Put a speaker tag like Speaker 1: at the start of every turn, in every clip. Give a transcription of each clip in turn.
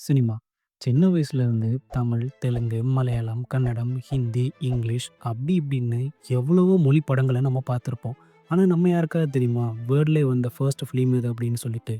Speaker 1: Cinema. சின்ன வயசுலேருந்து Tamil, Telugu, Malayalam, Kannada, Hindi, English அப்படி இப்படின்னு எவ்வளவோ மொழி படங்கள நம்ம பார்த்துருப்போம். ஆனா, நம்ம யாருக்காவது தெரியுமா? வேர்ல்ட்லே வந்த ஃபர்ஸ்ட் ஃபிலிம் இது அப்படின்னு சொல்லிட்டு.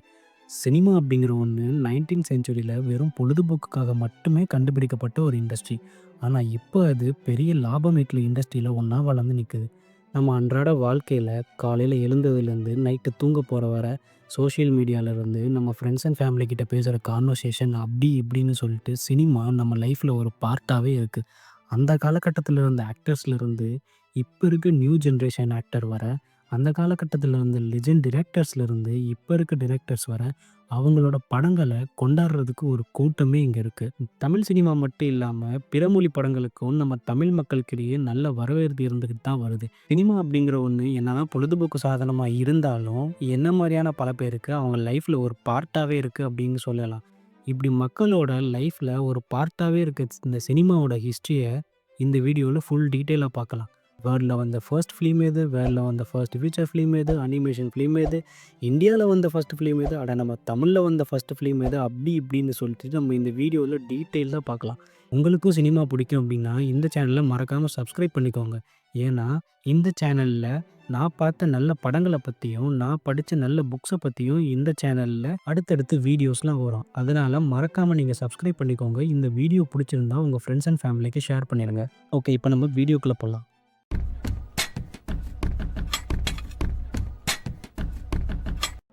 Speaker 1: சினிமா அப்படிங்கிற ஒண்ணு 19த் செஞ்சுரியில வெறும் பொழுதுபோக்குக்காக மட்டுமே கண்டுபிடிக்கப்பட்ட ஒரு இண்டஸ்ட்ரி. ஆனா, இப்ப அது பெரிய லாபம் ஈட்ற இண்டஸ்ட்ரியில ஒண்ணா வளர்ந்து நிக்குது. நம்ம அன்றாட வாழ்க்கையில காலையில எழுந்ததுலேருந்து நைட்டு தூங்க போற வர சோஷியல் மீடியாவிலேருந்து நம்ம ஃப்ரெண்ட்ஸ் அண்ட் ஃபேமிலி கிட்ட பேசுகிற கான்வர்சேஷன் அப்படி இப்படின்னு சொல்லிட்டு சினிமா நம்ம லைஃப்பில் ஒரு பார்ட்டாகவே இருக்குது. அந்த காலகட்டத்தில் இருந்த ஆக்டர்ஸ்லேருந்து இப்போ இருக்க நியூ ஜென்ரேஷன் ஆக்டர் வர, அந்த காலகட்டத்தில் இருந்த லெஜெண்ட் டிரெக்டர்ஸ்லேருந்து இப்போ இருக்க டிரெக்டர்ஸ் வர, அவங்களோட படங்களை கொண்டாடுறதுக்கு ஒரு கூட்டமே இங்கே இருக்குது. தமிழ் சினிமா மட்டும் இல்லாமல் பிற மொழி படங்களுக்கும் நம்ம தமிழ் மக்களுக்கிடையே நல்ல வரவேற்பு இருந்துக்கிட்டு தான் வருது. சினிமா அப்படிங்கிற ஒண்ணு என்னதான் பொழுதுபோக்கு சாதனமா இருந்தாலும், என்ன மாரியான பல பேருக்கு அவங்க லைஃப்ல ஒரு பார்ட்டாவே இருக்கு அப்படின்னு சொல்லலாம். இப்படி மக்களோட லைஃப்ல ஒரு பார்ட்டாவே இருக்க இந்த சினிமாவோட ஹிஸ்டரிய இந்த வீடியோல ஃபுல் டீட்டெயிலா பார்க்கலாம். வேர்ல்ட்ல வந்த ஃபர்ஸ்ட் ஃபிலிம் எது? வேர்ல்ட்ல வந்த ஃபர்ஸ்ட் ஃபீச்சர் ஃபிலிம் எது? அனிமேஷன் ஃபிலிம் எது? இந்தியால வந்த ஃபர்ஸ்ட் ஃபிலிம் எது? அட நம்ம தமிழ்ல வந்த ஃபர்ஸ்ட் ஃபிலிம் எது? அப்படி இப்படின்னு சொல்லிட்டு நம்ம இந்த வீடியோல டீட்டெயில்டா பார்க்கலாம். உங்களுக்கும் சினிமா பிடிக்கும் அப்படின்னா, இந்த சேனல மறக்காம சப்ஸ்கிரைப் பண்ணிக்கோங்க. ஏன்னா, இந்த சேனல்ல நான் பார்த்த நல்ல படங்கள பத்தியும், நான் படிச்ச நல்ல புக்ஸ பத்தியும் இந்த சேனல்ல அடுத்தடுத்து வீடியோஸ்லாம் வரும். அதனால மறக்காம நீங்க சப்ஸ்கிரைப் பண்ணிக்கோங்க. இந்த வீடியோ புடிச்சிருந்தா உங்க ஃப்ரெண்ட்ஸ் அண்ட் ஃபேமிலிக்கு ஷேர் பண்ணிருங்க. ஓகே, இப்ப நம்ம வீடியோக்குள்ள போலாம்.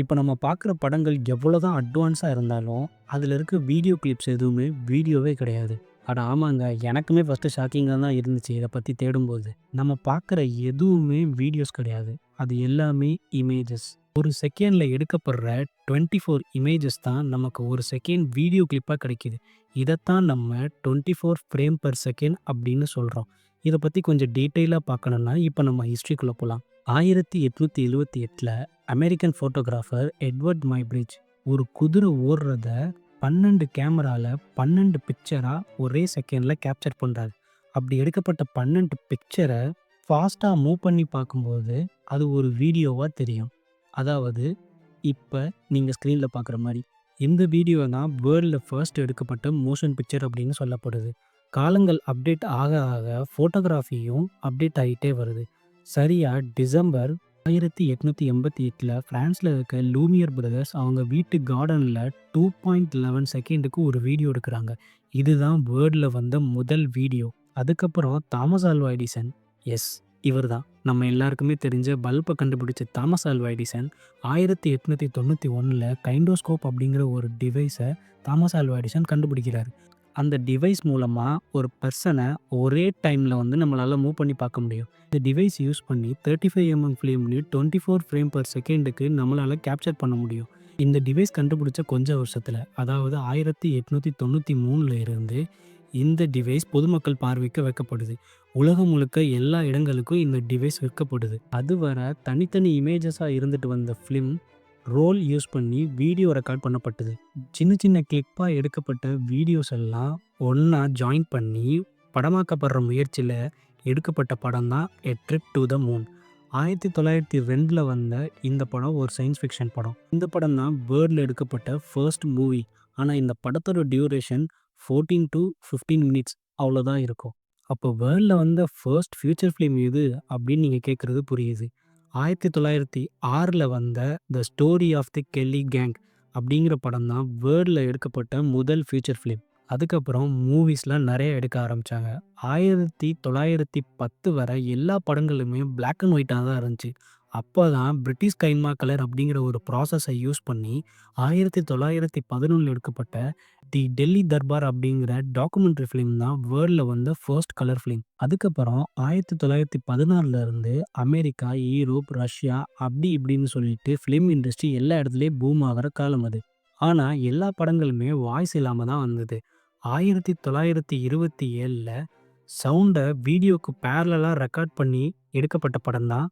Speaker 1: இப்ப நம்ம பார்க்குற படங்கள் எவ்வளோதான் அட்வான்ஸா இருந்தாலும், அதில இருக்க வீடியோ கிளிப்ஸ் எதுவுமே வீடியோவே கிடையாது. அட ஆமாங்க. எனக்குமே ஃபர்ஸ்ட்டு ஷாக்கிங்கா தான் இருந்துச்சு இத பத்தி தேடும்போது. நம்ம பார்க்குற எதுவுமே வீடியோஸ் கிடையாது. அது எல்லாமே இமேஜஸ். ஒரு செகண்ட்ல எடுக்கப்படுற 24 இமேஜஸ் தான் நமக்கு 1 செகண்ட் வீடியோ கிளிப்பா கிடைக்குது. இதத்தான் நம்ம 24 ஃப்ரேம் பெர் செகண்ட் அப்படின்னு சொல்றோம். இத பத்தி கொஞ்சம் டீட்டெயிலா பார்க்கணும்னா, இப்ப நம்ம ஹிஸ்ட்ரிக்குள்ள போலாம். 1878ல அமெரிக்கன் ஃபோட்டோகிராஃபர் எட்வர்ட் மைப்ரிட்ஜ் ஒரு குதிரை ஓடுறத 12 கேமரால 12 பிக்சரா ஒரே செகண்ட்ல கேப்சர் பண்றாரு. அப்படி எடுக்கப்பட்ட 12 பிக்சர ஃபாஸ்ட்டா மூவ் பண்ணி பார்க்கும்போது, அது ஒரு வீடியோவா தெரியும். அதாவது, இப்ப நீங்க ஸ்க்ரீன்ல பார்க்குற மாரி. இந்த வீடியோ தான் வேர்ல்ட்ல ஃபர்ஸ்ட் எடுக்கப்பட்ட மோஷன் பிக்சர் அப்படின்னு சொல்லப்படுது. காலங்கள் அப்டேட் ஆக ஆக ஃபோட்டோகிராஃபியும் அப்டேட் ஆயிட்டே வருது. சரியா டிசம்பர் 1888ல பிரான்ஸ்ல இருக்க லூமியர் பிரதர்ஸ் அவங்க வீட்டு கார்டன்ல 2.11 செகண்டுக்கு ஒரு வீடியோ எடுக்குறாங்க. இதுதான் வேர்ல்ட்ல வந்த முதல் வீடியோ. அதுக்கப்புறம் தாமஸ் ஆல்வா எடிசன், எஸ் இவர்தான். நம்ம எல்லாருக்குமே தெரிஞ்ச பல்ப கண்டுபிடிச்ச தாமஸ் ஆல்வா எடிசன் 1891ல கைண்டோஸ்கோப் அப்படிங்கிற ஒரு டிவைஸ தாமஸ் ஆல்வா எடிசன் கண்டுபிடிக்கிறாரு. அந்த டிவைஸ் மூலமா ஒரு பெர்சன ஒரே டைம்ல நம்மளால மூவ் பண்ணி பார்க்க முடியும். இந்த டிவைஸ் யூஸ் பண்ணி 35 ஃபிலிம்னு 24 ஃப்ரேம் பெர் செகண்டுக்கு நம்மளால கேப்சர் பண்ண முடியும். இந்த டிவைஸ் கண்டுபிடிச்ச கொஞ்ச வருஷத்துல, அதாவது 1893ல இருந்து இந்த டிவைஸ் பொதுமக்கள் பார்வைக்கு வைக்கப்படுது. உலகம் முழுக்க எல்லா இடங்களுக்கும் இந்த டிவைஸ் விற்கப்படுது. அதுவரை தனித்தனி இமேஜஸா இருந்துட்டு வந்த ஃபிலிம் ரோல் யூஸ் பண்ணி வீடியோ ரெக்கார்ட் பண்ணப்பட்டது. சின்ன சின்ன கிளிப்பா எடுக்கப்பட்ட வீடியோஸ் எல்லாம் ஒண்ணா ஜாயின் பண்ணி படமாக்கப்படுற முயற்சியில எடுக்கப்பட்ட படம் தான் a trip to the moon. 1902ல வந்த இந்த படம் ஒரு சயின்ஸ் ஃபிக்ஷன் படம். இந்த படம் தான் வேர்ல்ட்ல எடுக்கப்பட்ட ஃபர்ஸ்ட் மூவி. ஆனா இந்த படத்தோட டியூரேஷன் 14 to 15 மினிட்ஸ் அவ்வளோதான் இருக்கும். அப்போ வேர்ல்ட்ல வந்த ஃபர்ஸ்ட் ஃபியூச்சர் ஃபிலிம் எது அப்படின்னு நீங்க கேட்குறது புரியுது. 1906ல வந்த the story of the Kelly gang அப்படிங்கிற படம் தான் வேர்ல்ட்ல எடுக்கப்பட்ட முதல் ஃபியூச்சர் ஃபிலிம். அதுக்கப்புறம் மூவிஸ்லாம் நிறைய எடுக்க ஆரம்பிச்சாங்க. 1910 வரை எல்லா படங்களுமே பிளாக் அண்ட் ஒயிட்டா தான் இருந்துச்சு. அப்பதான் பிரிட்டிஷ் கைன்மா கலர் அப்படிங்கிற ஒரு ப்ராசஸை யூஸ் பண்ணி 1911ல எடுக்கப்பட்ட தி டெல்லி தர்பார் அப்படிங்கிற டாக்குமெண்ட்ரி ஃபிலிம் தான் வேர்ல்ட்ல வந்த ஃபர்ஸ்ட் கலர் ஃபிலிம். அதுக்கப்புறம் 1916ல இருந்து அமெரிக்கா, ஈரோப், ரஷ்யா அப்படி இப்படின்னு சொல்லிட்டு ஃபிலிம் இண்டஸ்ட்ரி எல்லா இடத்துலயும் பூம் ஆகுற காலம் அது. ஆனா எல்லா படங்களுமே வாய்ஸ் இல்லாம தான் வந்தது. 1927ல சவுண்ட வீடியோக்கு பேரலலா ரெக்கார்ட் பண்ணி எடுக்கப்பட்ட படம் தான்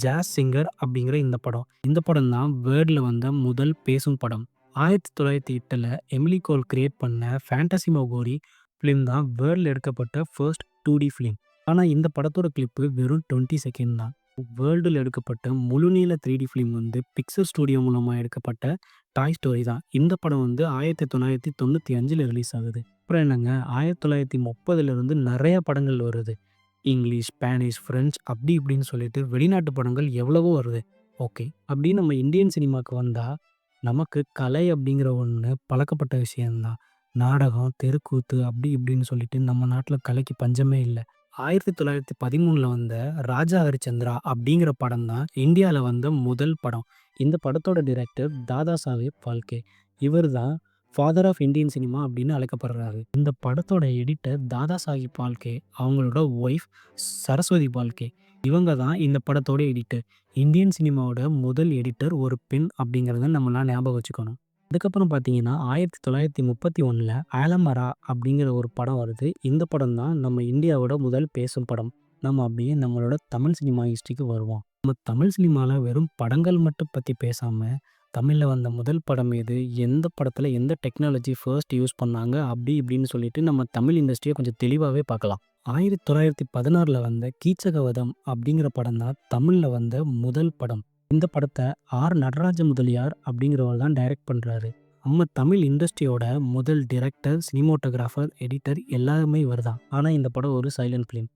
Speaker 1: ஜாஸ் சிங்கர் அப்படிங்கிற இந்த படம். இந்த படம் தான் வேர்ல்ட்ல வந்த முதல் பேசும் படம். 1908ல எமிலி கோல் கிரியேட் பண்ண ஃபேண்டசிமோகோரி ஃபிலிம் தான் வேர்ல்ட்ல எடுக்கப்பட்ட ஃபர்ஸ்ட் 2D ஃபிலிம். ஆனா இந்த படத்தோட கிளிப்பு வெறும் 20 செகண்ட் தான். வேர்ல்டுல எடுக்கப்பட்ட முழுநீள 3டி ஃபிலிம் வந்து பிக்சர் ஸ்டுடியோ மூலமா எடுக்கப்பட்ட டாய் ஸ்டோரி தான். இந்த படம் வந்து 1995ல ரிலீஸ் ஆகுது. அப்புறம் என்னங்க 1930லிருந்து நெறைய படங்கள் வருது. இங்கிலீஷ், ஸ்பானிஷ், ஃப்ரெஞ்ச் அப்படி இப்படின்னு சொல்லிட்டு வெளிநாட்டு படங்கள் எவ்வளவோ வருது. ஓகே. அப்படி நம்ம இந்தியன் சினிமாக்கு வந்தா, நமக்கு கலை அப்படிங்கிற ஒண்ணு பழக்கப்பட்ட விஷயம் தான். நாடகம், தெருக்கூத்து அப்படி இப்படின்னு சொல்லிட்டு நம்ம நாட்ல கலைக்கு பஞ்சமே இல்ல. 1913ல வந்த ராஜா ஹரிச்சந்திரா அப்படிங்கிற படம் தான் இந்தியால வந்த முதல் படம். இந்த படத்தோட டைரக்டர் தாதா சாஹேப் பால்கே. இவர் தான் ஃபாதர் ஆஃப் இந்தியன் சினிமா அப்படின்னு அழைக்கப்படுறாரு. இந்த படத்தோட எடிட்டர் தாதா சாஹேப் பால்கே, அவங்களோட ஒய்ஃப் சரஸ்வதி பால்கே. இவங்க தான் இந்த படத்தோட எடிட்டர். இந்தியன் சினிமாவோட முதல் எடிட்டர் ஒரு பெண் அப்படிங்கிறத நம்மலாம் ஞாபகம் வச்சுக்கணும். அதுக்கப்புறம் பார்த்தீங்கன்னா, 1931ல ஆலமரா அப்படிங்கிற ஒரு படம் வருது. இந்த படம் தான் நம்ம இந்தியாவோட முதல் பேசும் படம். நம்ம அப்படியே நம்மளோட தமிழ் சினிமா ஹிஸ்டரிக்கு வருவோம். நம்ம தமிழ் சினிமால வெறும் படங்கள் மட்டும் பத்தி பேசாம, தமிழ்ல வந்த முதல் படம் எது? எந்த படத்துல எந்த டெக்னாலஜி ஃபர்ஸ்ட் யூஸ் பண்ணாங்க? அப்படி இப்படின்னு சொல்லிட்டு நம்ம தமிழ் இண்டஸ்ட்ரிய கொஞ்சம் தெளிவாவே பார்க்கலாம். 1916ல வந்த கீச்சகவதம் அப்படிங்கிற படம் தான் தமிழ்ல வந்த முதல் படம். இந்த படத்த ஆர். நடராஜ முதலியார் அப்படிங்கிறவர் தான் டைரக்ட் பண்றாரு. நம்ம தமிழ் இண்டஸ்ட்ரியோட முதல் டைரக்டர், சினிமாட்டோகிராஃபர், எடிட்டர் எல்லாருமே இவர் தான். ஆனா இந்த படம் ஒரு சைலண்ட் ஃபிலிம்.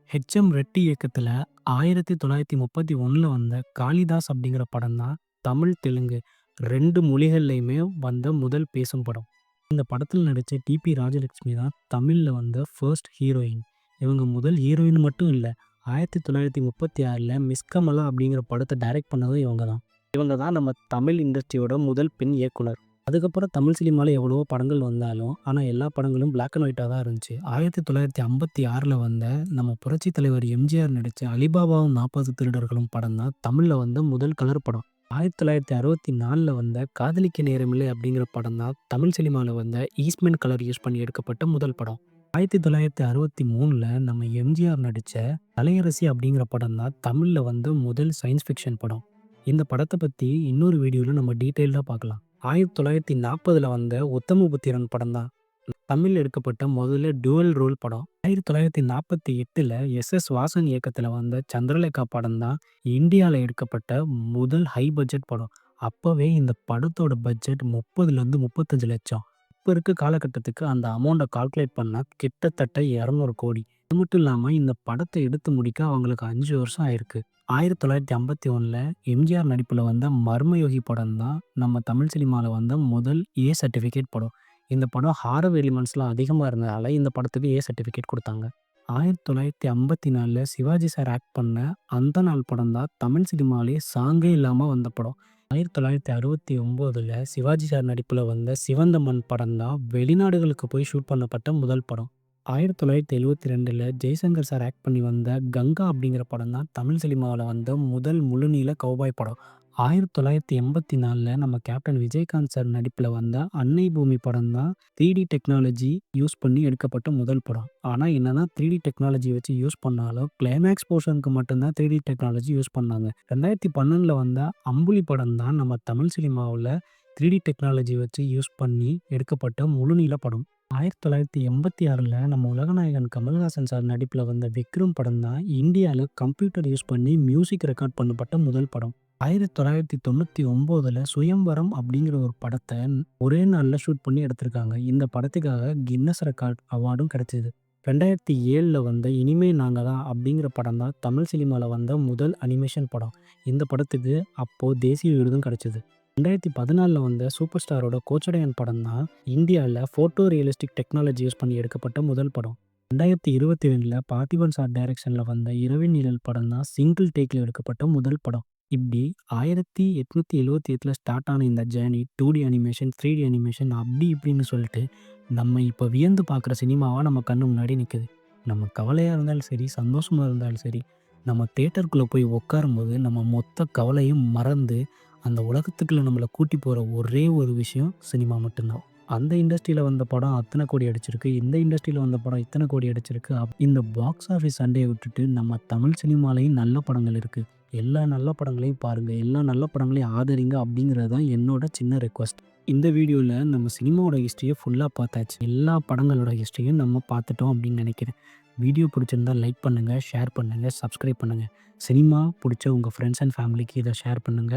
Speaker 1: ஹெச்.எம். ரெட்டி இயக்கத்துல 1931ல வந்த காளிதாஸ் அப்படிங்கிற படம் தான் தமிழ், தெலுங்கு 2 மொழிகள்லயுமே வந்த முதல் பேசும் படம். இந்த படத்துல நடிச்ச டி.பி. ராஜலட்சுமி தான் தமிழ்ல வந்த ஃபர்ஸ்ட் ஹீரோயின். இவங்க முதல் ஹீரோயின் மட்டும் இல்ல. 1936ல மிஸ் கமலா அப்படிங்கிற படத்த டைரக்ட் பண்ணதும் இவங்க தான். இவங்க தான் நம்ம தமிழ் இண்டஸ்ட்ரியோட முதல் பெண் இயக்குனர். அதுக்கப்புறம் தமிழ் சினிமால எவ்வளவோ படங்கள் வந்தாலும், ஆனா எல்லா படங்களும் பிளாக் அண்ட் ஒயிட்டா தான் இருந்துச்சு. 1956ல வந்த நம்ம புரட்சி தலைவர் எம்ஜிஆர் நடிச்ச அலிபாபாவும் 40 திருடர்களும் படம் தான் தமிழ்ல வந்த முதல் கலர் படம். 1964ல வந்த காதலிக்க நேரமில்லை அப்படிங்கிற படம் தான் தமிழ் சினிமால வந்த ஈஸ்ட்மென் கலர் யூஸ் பண்ணி எடுக்கப்பட்ட முதல் படம். 1963ல நம்ம எம்ஜிஆர் நடிச்ச கலையரசி அப்படிங்கிற படம் தான் தமிழ்ல வந்த முதல் சயின்ஸ் ஃபிக்ஷன் படம். இந்த படத்த பத்தி இன்னொரு வீடியோல நம்ம டீட்டெயில்டா பார்க்கலாம். 1940ல வந்த உத்தமபுத்திரன் படம் தான் தமிழ்ல எடுக்கப்பட்ட முதல்ல டுவல் ரோல் படம். 1948ல எஸ்.எஸ். வாசன் இயக்கத்துல வந்த சந்திரலேகா படம் தான் இந்தியால எடுக்கப்பட்ட முதல் ஹை பட்ஜெட் படம். அப்பவே இந்த படத்தோட பட்ஜெட் 30லேருந்து 35 லட்சம். இப்ப இருக்க காலகட்டத்துக்கு அந்த அமௌண்ட்ட கால்குலேட் பண்ணா கிட்டத்தட்ட 200 கோடி. அது மட்டும் இல்லாம இந்த படத்த எடுத்து முடிக்க அவங்களுக்கு 5 வருஷம் ஆயிருக்கு. 1951ல எம்ஜிஆர் நடிப்புல வந்த மர்மயோகி படம் தான் நம்ம தமிழ் சினிமால வந்த முதல் ஏ சர்டிஃபிகேட் படம். இந்த படம் ஹாரர் எலிமெண்ட்ஸ்லாம் அதிகமா இருந்ததால இந்த படத்துக்கு ஏ சர்டிஃபிகேட் குடுத்தாங்க. 1954ல சிவாஜி சார் ஆக்ட் பண்ண அந்த நாள் படம் தான் தமிழ் சினிமாலயே சாங்கே இல்லாம வந்த படம். 1969ல சிவாஜி சார் நடிப்புல வந்த சிவந்த மண் படம் தான் வெளிநாடுகளுக்கு போய் ஷூட் பண்ணப்பட்ட முதல் படம். 1972ல ஜெய்சங்கர் சார் ஆக்ட் பண்ணி வந்த கங்கா அப்படிங்கிற படம் தான் தமிழ் சினிமாவுல வந்த முதல் முழுநீள கௌபாய் படம். 1984ல நம்ம கேப்டன் விஜயகாந்த் சார் நடிப்புல வந்த அன்னை பூமி படம் தான் 3டி டெக்னாலஜி யூஸ் பண்ணி எடுக்கப்பட்ட முதல் படம். ஆனா என்னதான் 3டி டெக்னாலஜி வச்சு யூஸ் பண்ணாலும் கிளைமேக்ஸ் போர்ஷனுக்கு மட்டும்தான் 3டி டெக்னாலஜி யூஸ் பண்ணாங்க. 2012ல வந்த அம்புலி படம் தான் நம்ம தமிழ் சினிமாவுல 3டி டெக்னாலஜி வச்சு யூஸ் பண்ணி எடுக்கப்பட்ட முழுநீள படம். 1986ல நம்ம உலகநாயகன் கமல்ஹாசன் சார் நடிப்புல வந்த விக்ரம் படம் தான் இந்தியால கம்ப்யூட்டர் யூஸ் பண்ணி மியூசிக் ரெக்கார்ட் பண்ணப்பட்ட முதல் படம். 1999ல சுயம்வரம் அப்படிங்கிற ஒரு படத்த ஒரே நாள்ல ஷூட் பண்ணி எடுத்திருக்காங்க. இந்த படத்துக்காக கின்னஸ் ரெக்கார்ட் அவார்டும் கிடைச்சது. 2007ல வந்த இனிமே நாங்க தான் அப்படிங்கிற படம் தான் தமிழ் சினிமால வந்த முதல் அனிமேஷன் படம். இந்த படத்துக்கு அப்போ தேசிய விருதும் கிடைச்சது. 2014ல வந்த சூப்பர் ஸ்டாரோட கோச்சடையான் படம் தான் இந்தியால போட்டோ ரியலிஸ்டிக் டெக்னாலஜி யூஸ் பண்ணி எடுக்கப்பட்ட முதல் படம். 2022ல பார்த்திபன் சார் டைரக்ஷன்ல வந்த இரவின் நிழல் படம் தான் சிங்கிள் டேக்ல எடுக்கப்பட்ட முதல் படம். இப்படி 1878ல ஸ்டார்ட் ஆன இந்த ஜேர்னி 2டி அனிமேஷன், 3டி அனிமேஷன் அப்படி இப்படின்னு சொல்லிட்டு நம்ம இப்போ வியந்து பார்க்குற சினிமாவா நம்ம கண்ணு முன்னாடி நிக்குது. நம்ம கவலையா இருந்தாலும் சரி, சந்தோஷமா இருந்தாலும் சரி, நம்ம தியேட்டருக்குள்ள போய் உட்காரும்போது நம்ம மொத்த கவலையும் மறந்து அந்த உலகத்துக்குள்ள நம்மள கூட்டி போற ஒரே ஒரு விஷயம் சினிமா மட்டும்தான். அந்த இண்டஸ்ட்ரியில வந்த படம் அத்தனை கோடி அடிச்சிருக்கு. இந்த இண்டஸ்ட்ரியில வந்த படம் இத்தனை கோடி அடிச்சிருக்கு. இந்த பாக்ஸ் ஆஃபீஸ் சண்டைய விட்டுட்டு நம்ம தமிழ் சினிமாலயும் நல்ல படங்கள் இருக்கு. எல்லா நல்ல படங்களையும் பாருங்க. எல்லா நல்ல படங்களையும் ஆதரிங்க அப்படிங்கிறது தான் என்னோட சின்ன ரெக்வெஸ்ட். இந்த வீடியோல நம்ம சினிமாவோட ஹிஸ்டரிய ஃபுல்லா பார்த்தாச்சு. எல்லா படங்களோட ஹிஸ்டரியும் நம்ம பார்த்துட்டோம் அப்படின்னு நினைக்கிறேன். வீடியோ பிடிச்சிருந்தா லைக் பண்ணுங்க, ஷேர் பண்ணுங்க, சப்ஸ்கிரைப் பண்ணுங்க. சினிமா பிடிச்ச உங்க ஃப்ரெண்ட்ஸ் அண்ட் ஃபேமிலிக்கு இத ஷேர் பண்ணுங்க.